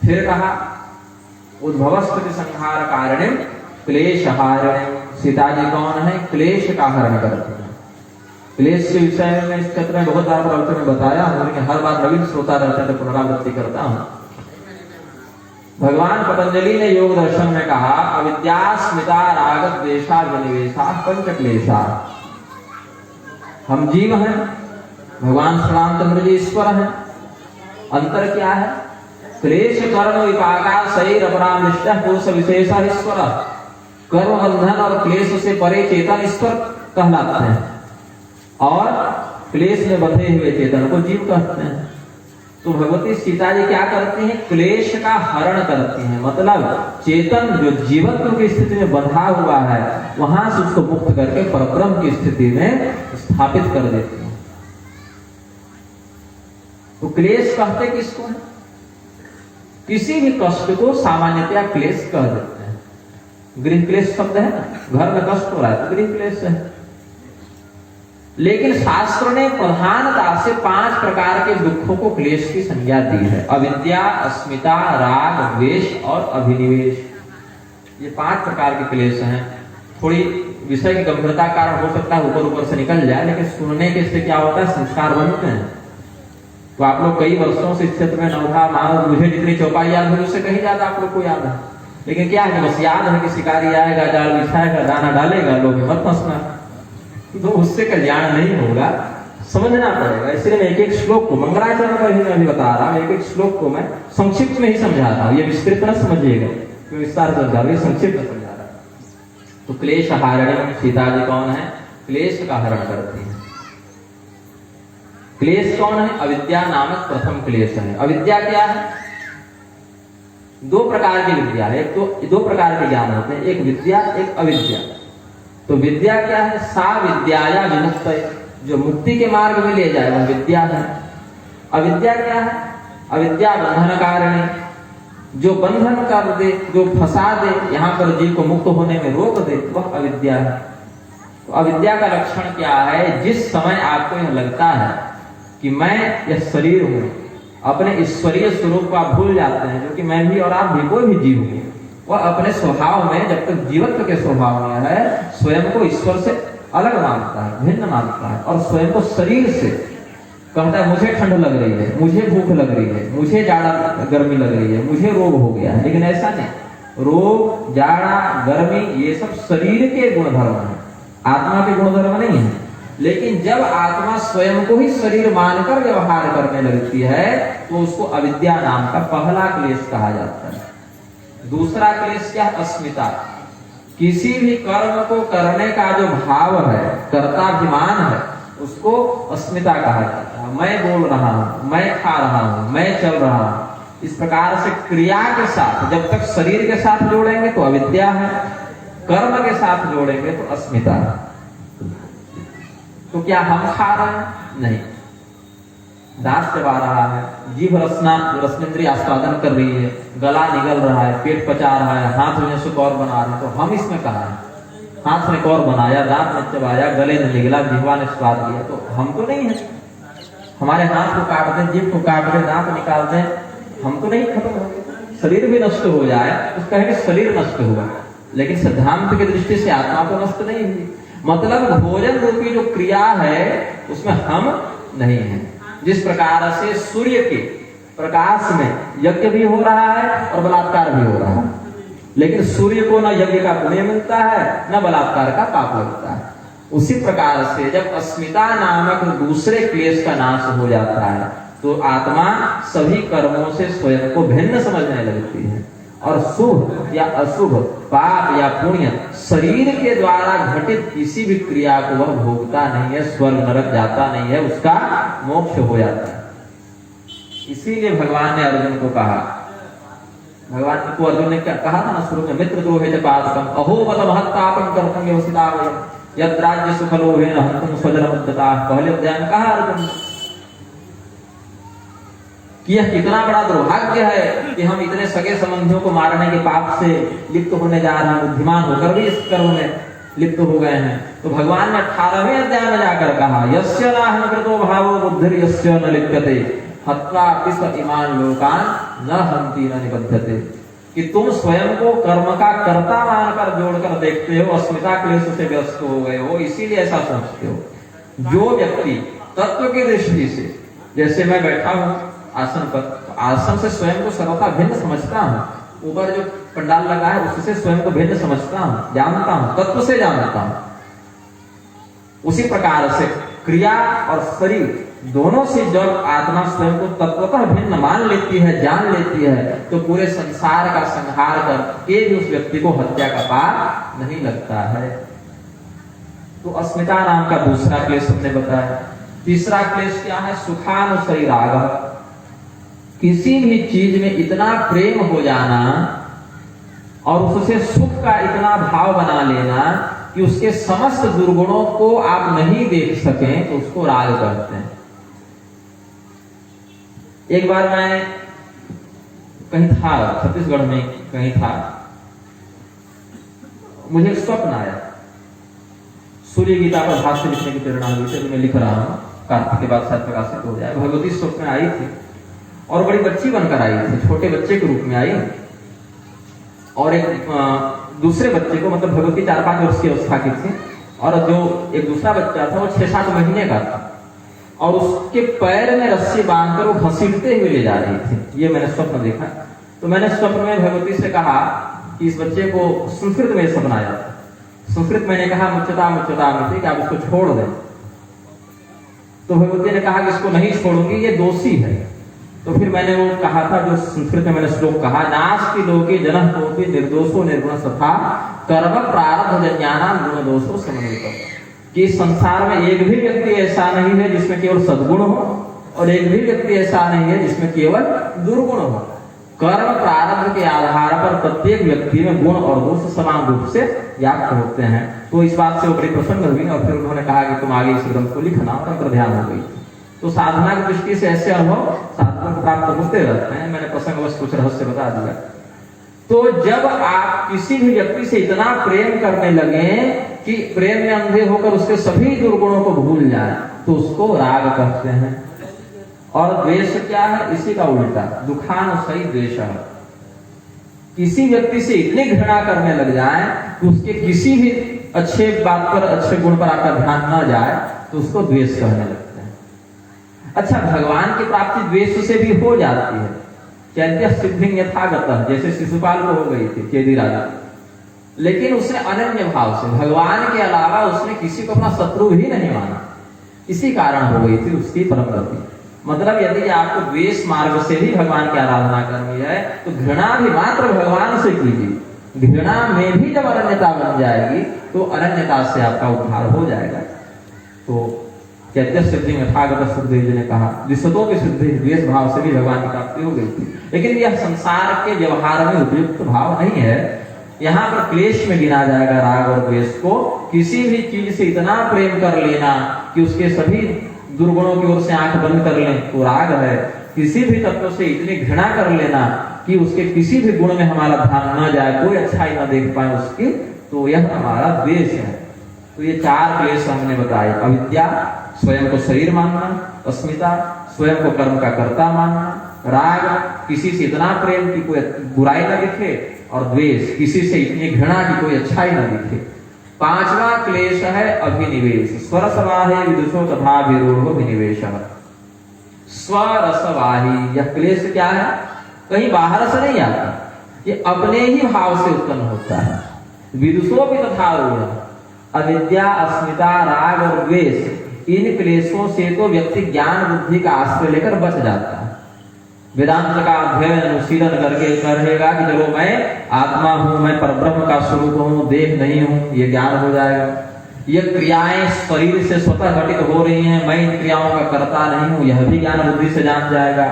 फिर कहा उद्भवस्थिति संहार कारणिम क्लेश हारणिम। सीता जी कौन है? क्लेश का हरण करती है। क्लेश के विषय में इस क्षेत्र में बहुत बार प्रवचन में बताया हूं, लेकिन हर बार नवीन श्रोता रहते हैं तो पुनरावृत्ति करता हूं। भगवान पतंजलि ने योग दर्शन में कहा अविद्या स्मिता राग द्वेषा विनिवेशा पंच क्लेशा। हम जीव हैं, भगवान श्री रामचंद्र जी ईश्वर हैं। अंतर क्या है? क्लेश कर्म विपाका शरीर अपरामिष्ट कोश विशेष ईश्वर। कर्म बंधन और क्लेश से परे चेतन ईश्वर कहलाते हैं और क्लेश में बंधे हुए चेतन को जीव कहते हैं। तो भगवती सीता जी क्या करती हैं? क्लेश का हरण करती हैं। मतलब चेतन जो जीवत्व की स्थिति में बंधा हुआ है वहां से उसको मुक्त करके परब्रह्म की स्थिति में स्थापित कर देती हैं। तो क्लेश कहते किसको? किसी भी कष्ट को सामान्यतया क्लेश कह देते हैं। गृह क्लेश शब्द है ना, घर में कष्ट हो रहा है तो गृह क्लेश है। लेकिन शास्त्र ने प्रधानता से 5 प्रकार के दुखों को क्लेश की संज्ञा दी है। अविद्या, अस्मिता, राग, द्वेष और अभिनिवेश। ये 5 प्रकार के क्लेश हैं। थोड़ी विषय की गंभीरता कारण हो सकता है ऊपर से निकल जाए, लेकिन सुनने के इससे क्या होता है? संस्कार बनते हैं। तो आप लोग कई वर्षों से इस क्षेत्र में नौका मारो, मुझे जितनी चौपाई याद हुई उससे कहीं ज्यादा आप लोग को याद है। लेकिन क्या है, बस याद है कि शिकारी आएगा, जाल बिछाएगा, दाना डालेगा, लोग मत फंसना, तो उससे कल्याण नहीं होगा। समझना पड़ेगा। इसलिए मैं एक एक श्लोक को मंगलाचरण पर ही मैं अभी बता रहा हूं, एक एक श्लोक को मैं संक्षिप्त में ही समझा रहा हूं। ये विस्तृत न समझिएगा, मैं विस्तार से समझा रहा हूं, संक्षिप्त में समझा रहा हूं। तो क्लेश हारिणी सीता जी कौन है? क्लेश का हरण करती है। क्लेश कौन है? अविद्या नामक प्रथम क्लेश है। अविद्या क्या है? 2 प्रकार की विद्या है। एक तो 2 प्रकार के ज्ञान होते हैं, एक विद्या एक अविद्या। तो विद्या क्या है? सा विद्याया विमुक्त, जो मुक्ति के मार्ग में ले जाए वह विद्या है। अविद्या क्या है? अविद्या बंधन कारिणी, जो बंधन कर दे, जो फंसा दे, यहाँ पर जीव को मुक्त होने में रोक दे, वह अविद्या है। तो अविद्या का लक्षण क्या है? जिस समय आपको यह लगता है कि मैं यह शरीर हूं, अपने ईश्वरीय स्वरूप को आप भूल जाते हैं, जो कि मैं भी और आप भी कोई भी जीव हूं, वह अपने स्वभाव में जब तक जीवत्व के स्वभाव में है स्वयं को ईश्वर से अलग मानता है, भिन्न मानता है और स्वयं को शरीर से कहता है मुझे ठंड लग रही है, मुझे भूख लग रही है, मुझे जाड़ा गर्मी लग रही है, मुझे रोग हो गया है। लेकिन ऐसा नहीं, रोग जाड़ा गर्मी ये सब शरीर के गुणधर्म है, आत्मा के गुणधर्म नहीं है। लेकिन जब आत्मा स्वयं को ही शरीर मानकर व्यवहार करने लगती है तो उसको अविद्या नाम का पहला क्लेश कहा जाता है। दूसरा क्लेश क्या? अस्मिता। किसी भी कर्म को करने का जो भाव है, कर्ताभिमान है, उसको अस्मिता कहा जाता है। मैं बोल रहा हूं, मैं खा रहा हूं, मैं चल रहा हूं, इस प्रकार से क्रिया के साथ जब तक शरीर के साथ जोड़ेंगे तो अविद्या है, कर्म के साथ जोड़ेंगे तो अस्मिता है। तो क्या हम खा रहे हैं? नहीं, दांत चबा रहा है, जीभ रसनेंद्रिय आस्वादन कर रही है, गला निगल रहा है, पेट पचा रहा है, हाथ में से कौर बना रहा है, तो हम इसमें कहा है? हाथ ने कौर बनाया, दांत ने चबाया, गले ने निगला, जिह्वा ने स्वाद लिया, तो हम तो नहीं है। हमारे हाथ को काट दें, जीभ को काट दें, दांत निकाल दें, हम तो नहीं खत्म होंगे। शरीर भी नष्ट हो जाए तो कहेंगे शरीर नष्ट हुआ, लेकिन सिद्धांत की दृष्टि से आत्मा तो नष्ट नहीं हुई। मतलब भोजन रूपी जो क्रिया है उसमें हम नहीं है। जिस प्रकार से सूर्य के प्रकाश में यज्ञ भी हो रहा है और बलात्कार भी हो रहा है, लेकिन सूर्य को न यज्ञ का पुण्य मिलता है न बलात्कार का पाप लगता है। उसी प्रकार से जब अस्मिता नामक दूसरे क्लेश का नाश हो जाता है तो आत्मा सभी कर्मों से स्वयं को भिन्न समझने लगती है और शुभ या अशुभ, पाप या पुण्य शरीर के द्वारा घटित किसी भी क्रिया को वह भोगता नहीं है, स्वर्ग नरक जाता नहीं है, उसका मोक्ष हो जाता है। इसीलिए भगवान ने अर्जुन को कहा, भगवान को अर्जुन ने कहा था ना शुरू में, मित्र द्रोहे च पातकम अहो बत महत्तापं कर्तुम व्यवसिता वयम यद राज्य सुखलोभेन हन्तुम स्वजनमुद्यताः। पहले अध्याय में कहा अर्जुन कि यह कितना बड़ा दुर्भाग्य है कि हम इतने सगे संबंधियों को मारने के पाप से लिप्त होने जा रहे हैं, बुद्धिमान होकर भी इस कर्म में लिप्त हो गए हैं। तो भगवान ने 18वें अध्याय में जाकर कहा, यस्य नाहं कृतो भावो बुद्धिर्यस्य न लिप्यते। हत्वा अपि इमान लोकान न हन्ति न निबध्यते, कि तुम स्वयं को कर्म का कर्ता मानकर जोड़कर देखते हो, अस्मिता क्लेश से ग्रस्त हो गए हो, इसीलिए ऐसा सोचते हो। जो व्यक्ति तत्व की दृष्टि से, जैसे मैं बैठा हूं आसन पर, आसन से स्वयं को सर्वथा भिन्न समझता हूं, ऊपर जो पंडाल लगा है उससे स्वयं को भिन्न समझता हूं, जानता हूं, तत्व से जानता हूं। उसी प्रकार से क्रिया और शरीर दोनों से जब आत्मा स्वयं को तत्वतः भिन्न मान लेती है, जान लेती है, तो पूरे संसार का संहार करके भी उस व्यक्ति को हत्या का पाप नहीं लगता है। तो अस्मिता नाम का दूसरा क्लेश हमने बताया। तीसरा क्लेश क्या है? सुखानुसरी राग। किसी भी चीज में इतना प्रेम हो जाना और उससे सुख का इतना भाव बना लेना कि उसके समस्त दुर्गुणों को आप नहीं देख सकें, तो उसको राग कहते हैं। एक बार मैं कहीं था, छत्तीसगढ़ में कहीं था, मुझे स्वप्न आया, सूर्य गीता पर भाष्य लिखने की प्रेरणा हुई थी, तो मैं लिख रहा हूँ, कार्तिक के बाद शायद प्रकाशित हो जाए। भगवती स्वप्न में आई थी और बड़ी बच्ची बनकर आई थी, छोटे बच्चे के रूप में आई, और एक दूसरे बच्चे को, मतलब भगवती 4-5 वर्ष की अवस्था की थी, और जो एक दूसरा बच्चा था वो 6-7 महीने का था, और उसके पैर में रस्सी बांधकर वो घसीटते हुए ले जा रही थी। ये मैंने स्वप्न देखा। तो मैंने स्वप्न में भगवती से कहा कि इस बच्चे को, संस्कृत में स्वप्न आया था, संस्कृत मैंने कहा मुच्यता मुच्यता मिति, कि आप इसको छोड़ दें। तो भगवती ने कहा कि इसको नहीं छोड़ूंगी, ये दोषी है। तो फिर मैंने वो कहा था, जो संस्कृत में मैंने श्लोक कहा, नास्ति लोके जनः कोपि निर्दोषो निर्गुण तथा कर्म प्रारब्ध जन्यानां गुण दोषो समन्वितः, कि संसार में एक भी व्यक्ति ऐसा नहीं है जिसमें केवल सद्गुण हो, और एक भी व्यक्ति ऐसा नहीं है जिसमें केवल दुर्गुण हो। कर्म प्रारब्ध के आधार पर प्रत्येक व्यक्ति में गुण और दोष समान रूप से व्याप्त होते हैं। तो इस बात से वो बड़ी प्रसन्न हुई, और फिर उन्होंने कहा कि तुम आगे इस ग्रंथ को लिखना, और अंतर ध्यान हो गई। तो साधना की दृष्टि से ऐसे अनुभव साधना को प्राप्त होते रहते हैं। मैंने प्रसंगवश कुछ रहस्य बता दिया। तो जब आप किसी भी व्यक्ति से इतना प्रेम करने लगे कि प्रेम में अंधे होकर उसके सभी दुर्गुणों को भूल जाए, तो उसको राग कहते हैं। और द्वेष क्या है? इसी का उल्टा, दुखानुसई द्वेष है। किसी व्यक्ति से इतनी घृणा करने लग जाए कि उसके किसी भी अच्छे बात पर, अच्छे गुण पर आपका ध्यान न जाए, तो उसको द्वेष कहने लगते हैं। अच्छा, भगवान की प्राप्ति द्वेष से भी हो जाती है। चैत्य सिद्धि यथागत, जैसे शिशुपाल को हो गई थी चेदी राजा, लेकिन उसने अनन्य भाव से, भगवान के अलावा उसने किसी को अपना शत्रु भी नहीं माना, इसी कारण हो गई थी उसकी परम गति। मतलब यदि आपको द्वेष मार्ग से भी भगवान की आराधना करनी है, तो घृणा भी मात्र भगवान से कीजिए। घृणा में भी जब अनन्यता बन जाएगी, तो अनन्यता से आपका उद्धार हो जाएगा। तो चैत्य सिद्धि में यथागत सुखदेव जी ने कहा, विशतों की सिद्धि द्वेष भाव से भी भगवान की प्राप्ति हो गई थी। लेकिन यह संसार के व्यवहार में उपयुक्त भाव नहीं है। यहाँ पर क्लेश में गिना जाएगा राग और द्वेष को। किसी भी चीज से इतना प्रेम कर लेना कि उसके सभी दुर्गुणों की ओर से आंख बंद कर लें, तो राग है। किसी भी तत्व से इतनी घृणा कर लेना कि उसके किसी भी गुण में हमारा ध्यान न जाए, कोई अच्छाई न देख पाए उसकी, तो यह हमारा द्वेष है। तो ये 4 क्लेश हमने बताए। अविद्या, स्वयं को शरीर मानना, अस्मिता, स्वयं को कर्म का कर्ता मानना, राग, किसी से इतना प्रेम कि कोई बुराई न दिखे, और द्वेष, किसी से इतनी घृणा कि कोई अच्छाई न दिखे। 5वां क्लेश है अभिनिवेश। स्वरसवाहे विदुषो तथा विरोधो विनिवेशः। स्वरसवाही, यह क्लेश क्या है? कहीं बाहर से नहीं आता, ये अपने ही भाव से उत्पन्न होता है। विदुषो भी तथा रूढ़, अविद्या, अस्मिता, राग और द्वेष, इन क्लेशों से तो व्यक्ति ज्ञान बुद्धि का आश्रय लेकर बच जाता है। वेदांत का अध्ययन अनुशीलन करके कहेगा कि चलो मैं आत्मा हूं, मैं परब्रह्म का स्वरूप हूं, देह नहीं हूं, ये ज्ञान हो जाएगा। ये क्रियाएं शरीर से स्वतः घटित हो रही हैं, मैं इन क्रियाओं का कर्ता नहीं हूं, यह भी ज्ञान बुद्धि से जान जाएगा।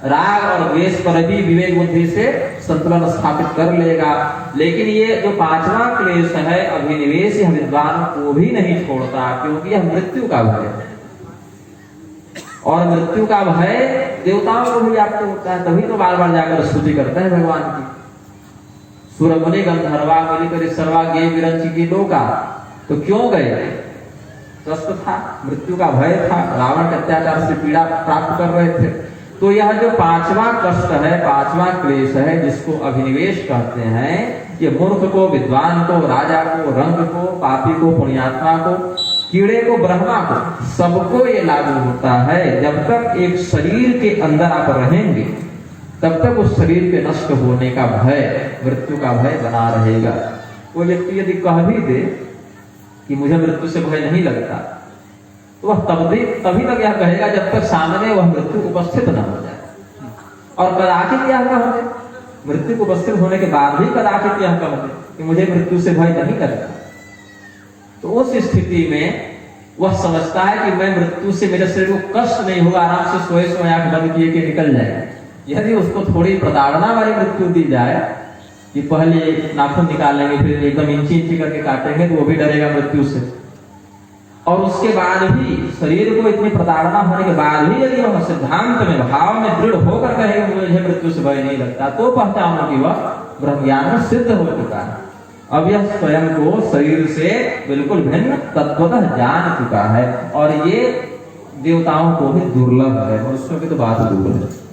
राग और द्वेष पर भी विवेक बुद्धि से संतुलन स्थापित कर लेगा। लेकिन ये जो 5वां क्लेश है अभिनिवेश, यह विद्वान को भी नहीं छोड़ता, क्योंकि यह मृत्यु का भय है। और मृत्यु का भय देवताओं को भी व्याप्त होता है, तभी तो बार बार जाकर स्तुति करते हैं भगवान की। सुरमुनि गंधर्वा मिलिकर सर्वा गे विरंची की लोका, तो क्यों गए? त्रस्त था, मृत्यु का भय था, रावण के अत्याचार से पीड़ा प्राप्त कर रहे थे। तो यह जो पांचवा कष्ट है, पांचवा क्लेश है, जिसको अभिनिवेश कहते हैं, ये मूर्ख को, विद्वान को, राजा को, रंग को, पापी को, पुण्यात्मा को, कीड़े को, ब्रह्मा को, सबको ये लागू होता है। जब तक एक शरीर के अंदर आप रहेंगे तब तक उस शरीर के नष्ट होने का भय, मृत्यु का भय बना रहेगा। वो व्यक्ति यदि कह भी दे कि मुझे मृत्यु से भय नहीं लगता, तो वह तभी तक यह कहेगा जब तक सामने वह मृत्यु उपस्थित न हो जाए। और कदाचित यह कह दे, मृत्यु को उपस्थित होने के बाद भी कदाचित यह कह दे कि मुझे मृत्यु से भय नहीं लगता, तो उस स्थिति में वह समझता है कि मैं मृत्यु से, मेरे शरीर को कष्ट नहीं होगा, आराम से सोए सोए आंख बंद किए के निकल जाए। यदि उसको थोड़ी प्रताड़ना वाली मृत्यु दी जाए कि पहले नाखून निकालेंगे, फिर एकदम इंची इंची करके काटेंगे, तो वो भी डरेगा मृत्यु से। और उसके बाद भी शरीर को इतनी प्रताड़ना होने के बाद भी यदि वह सिद्धांत में, भाव में दृढ़ होकर कहेगा मुझे मृत्यु से भय नहीं लगता, तो पहचानो कि वह ब्रह्म ज्ञान में सिद्ध हो चुका है। अब यह स्वयं को शरीर से बिल्कुल भिन्न तत्वतः जान चुका है। और ये देवताओं को भी दुर्लभ है, मनुष्यों की तो बात दूर है।